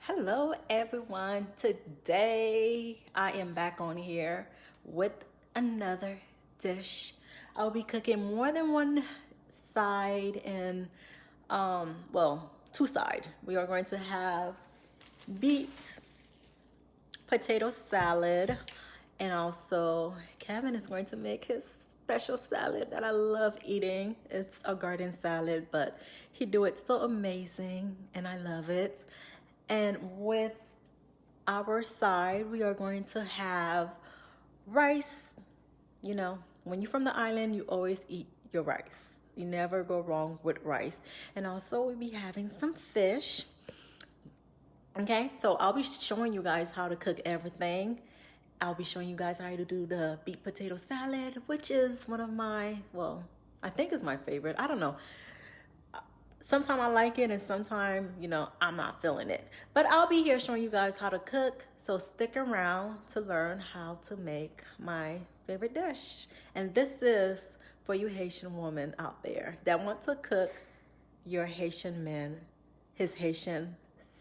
Hello everyone. Today I am back on here with another dish. I'll be cooking more than one side and two side. We are going to have beets, potato salad, and also Kevin is going to make his special salad that I love eating. It's a garden salad, but he do it so amazing and I love it. And with our side, we are going to have rice. You know, when you're from the island, you always eat your rice. You never go wrong with rice. And also we'll be having some fish. Okay, so I'll be showing you guys how to cook everything. I'll be showing you guys how to do the beet potato salad, which is one of my, well, I think is my favorite. I don't know. Sometimes I like it and sometimes, I'm not feeling it. But I'll be here showing you guys how to cook. So stick around to learn how to make my favorite dish. And this is for you Haitian women out there that want to cook your Haitian man his Haitian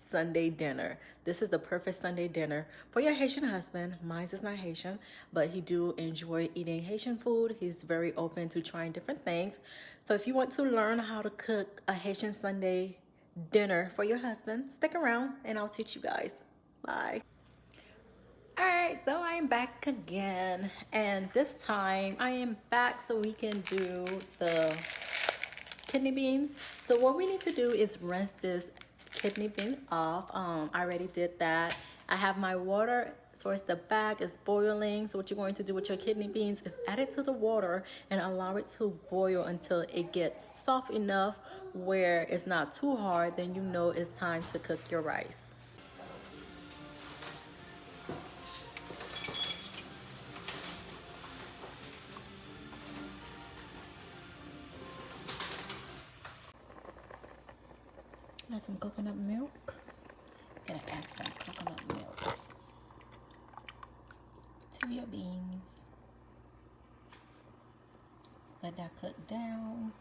Sunday dinner. This is the perfect Sunday dinner for your Haitian husband. Mine is not Haitian, but he do enjoy eating Haitian food. He's very open to trying different things. So if you want to learn how to cook a Haitian Sunday dinner for your husband, stick around and I'll teach you guys. Bye. All right, so I am back again, and this time I am back so we can do the kidney beans. So what we need to do is rinse this kidney bean off. I already did that. I have my water towards the back. It's boiling. So what you're going to do with your kidney beans is add it to the water and allow it to boil until it gets soft enough where it's not too hard. Then you know it's time to cook your rice. Add some coconut milk. Gonna add some coconut milk to your beans. Let that cook down.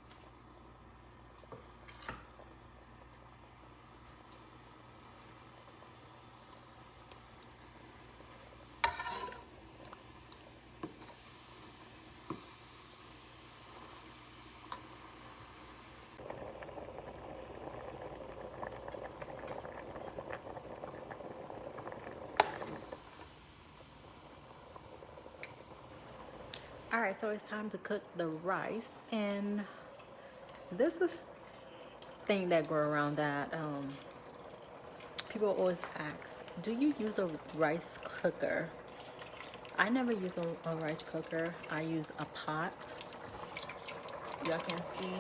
All right, so it's time to cook the rice, and this is thing that go around that people always ask, do you use a rice cooker? I never use a rice cooker. I use a pot. Y'all can see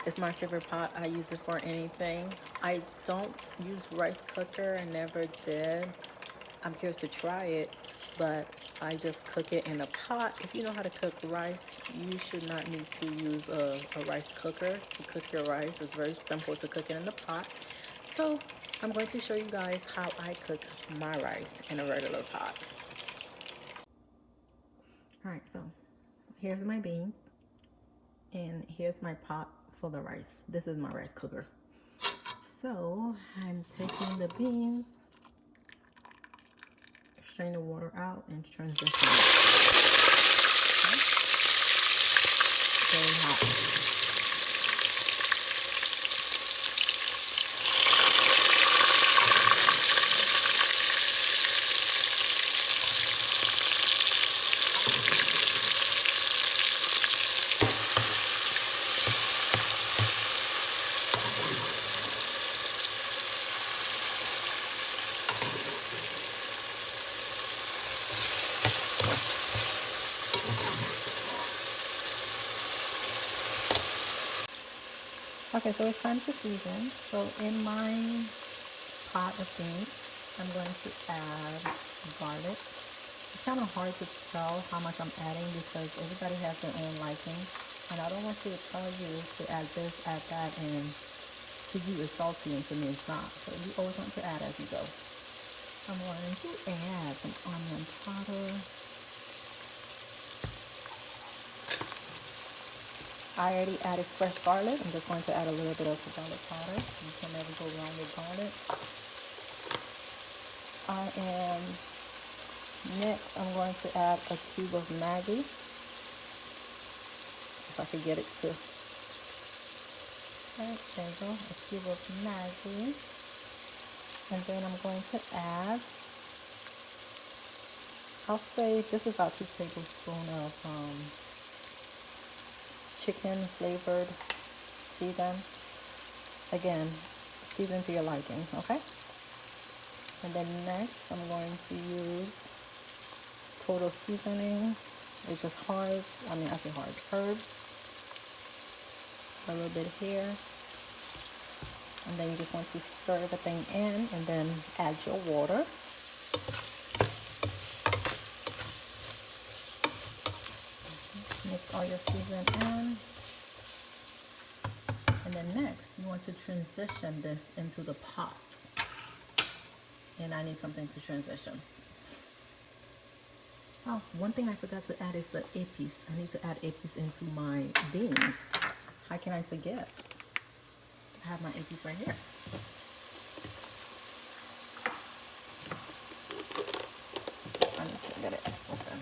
it's my favorite pot. I use it for anything. I don't use rice cooker. I never did. I'm curious to try it, but I just cook it in a pot. If you know how to cook rice, you should not need to use a rice cooker to cook your rice. It's very simple to cook it in the pot. So I'm going to show you guys how I cook my rice in a regular pot. All right, so here's my beans and here's my pot for the rice. This is my rice cooker. So I'm taking the beans, strain the water out, and transition it. Okay. Very hot. Okay, so it's time to season. So in my pot of beans, I'm going to add garlic. It's kind of hard to tell how much I'm adding because everybody has their own liking. And I don't want to tell you to add this, add that, and to you it's salty and to me it's not. So you always want to add as you go. I'm going to add some onion powder. I already added fresh garlic. I'm just going to add a little bit of the garlic powder. You can never go wrong with garlic. Next, I'm going to add a cube of Maggi. If I could get it to. Right, there you go, a cube of Maggi. And then I'm going to add, I'll say this is about 2 tablespoons of chicken flavored season. Again, season to your liking, okay? And then next, I'm going to use total seasoning, which is herbs. A little bit here. And then you just want to stir everything in and then add your water. Mix all your season in. And then next, you want to transition this into the pot. And I need something to transition. Oh, one thing I forgot to add is the épices. I need to add épices into my beans. How can I forget? I have my épices right here. I need to get it open.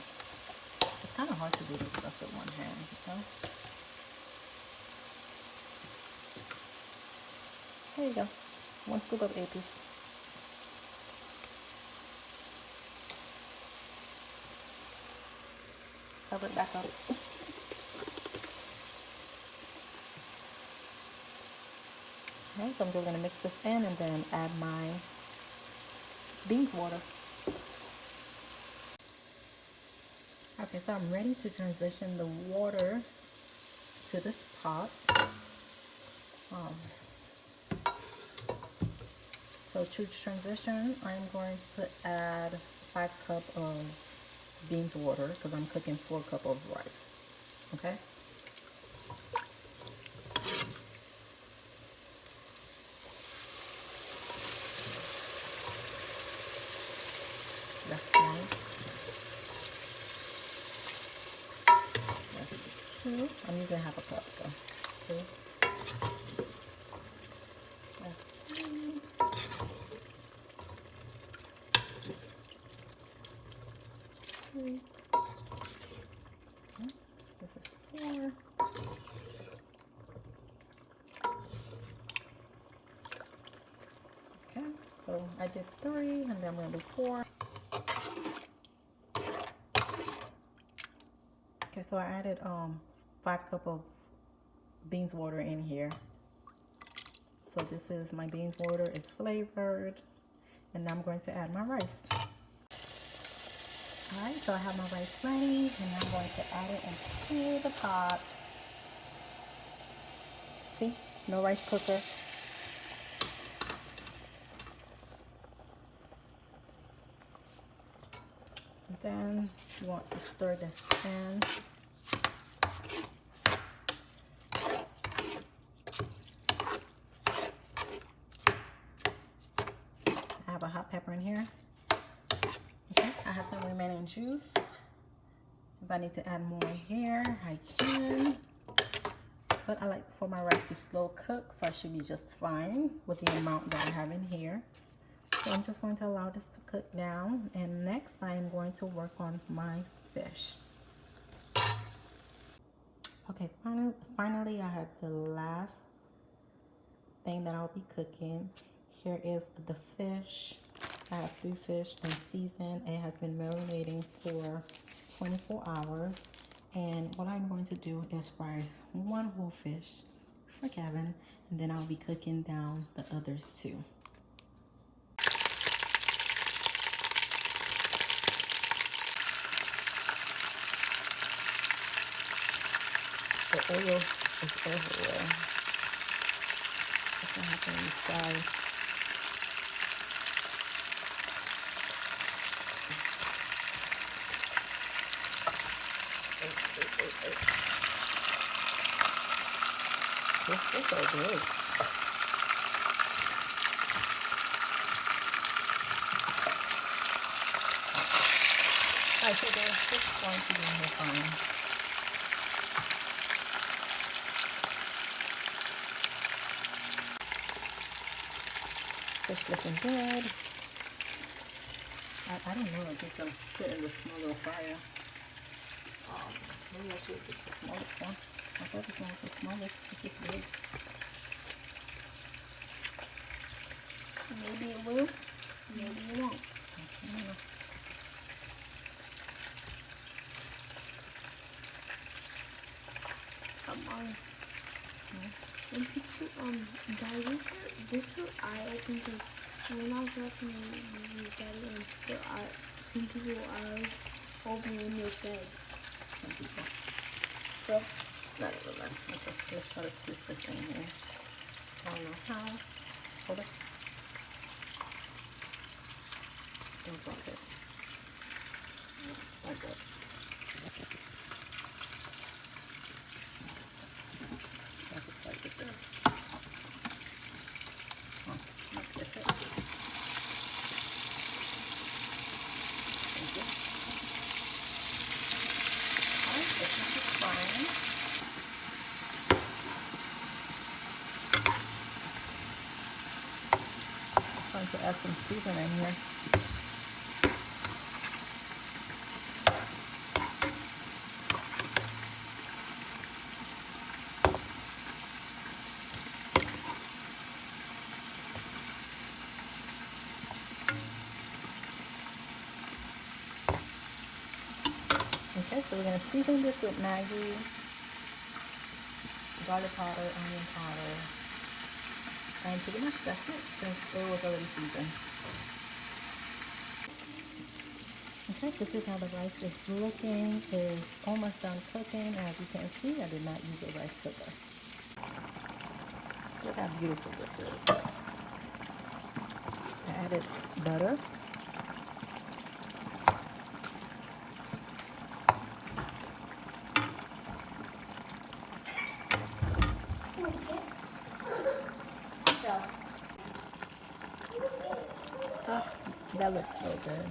It's kind of hard to do this stuff with one hand, you know? There you go. 1 scoop of épices. Cover it back up. Okay, so I'm just going to mix this in and then add my beans water. Okay, so I'm ready to transition the water to this pot. So to transition, I'm going to add 5 cups of beans water because I'm cooking 4 cups of rice. Okay. That's 1. That's 2. I'm using half a cup, so 2. That's 3. 3. Okay. This is 4. Okay, so I did 3, and then I'm going to do 4. Okay, so I added 5 cups of beans water in here. So this is my beans water. It's flavored, and now I'm going to add my rice. All right, so I have my rice ready, and I'm going to add it into the pot. See, no rice cooker. And then you want to stir this in. I have a hot pepper in here. Okay, I have some remaining juice. If I need to add more here, I can. But I like for my rice to slow cook, so I should be just fine with the amount that I have in here. So I'm just going to allow this to cook down. And next, I am going to work on my fish. Okay, finally I have the last thing that I'll be cooking. Here is the fish. I have 3 fish and seasoned. It has been marinating for 24 hours. And what I'm going to do is fry 1 whole fish for Kevin, and then I'll be cooking down the others 2. The oil is everywhere. That's what happens inside. This is so good. Alright, so there's just going to be here fine. Fish looking good. I don't know if it's gonna fit in the small little fryer. Maybe I should get the smallest one. I thought this one was the smallest. This is big. Maybe it will. Maybe it won't. I don't know. Come on. And people, guys, this took eye-opening because when I was watching the daddy and some people eyes open in their stead. Some people. So, not everyone. Okay, let's try to squeeze this in here. I don't know how. Hold this. Don't drop it. Like that. Like this. Oh, not different. Thank you. Alright, this is fine. It's time to add some seasoning here. Okay, so we're going to season this with Maggi, garlic powder, onion powder, and pretty much that's it since it was already seasoned. Okay, this is how the rice is looking. It's almost done cooking. As you can see, I did not use a rice cooker. Look how beautiful this is. I added butter. Oh, that looks so good.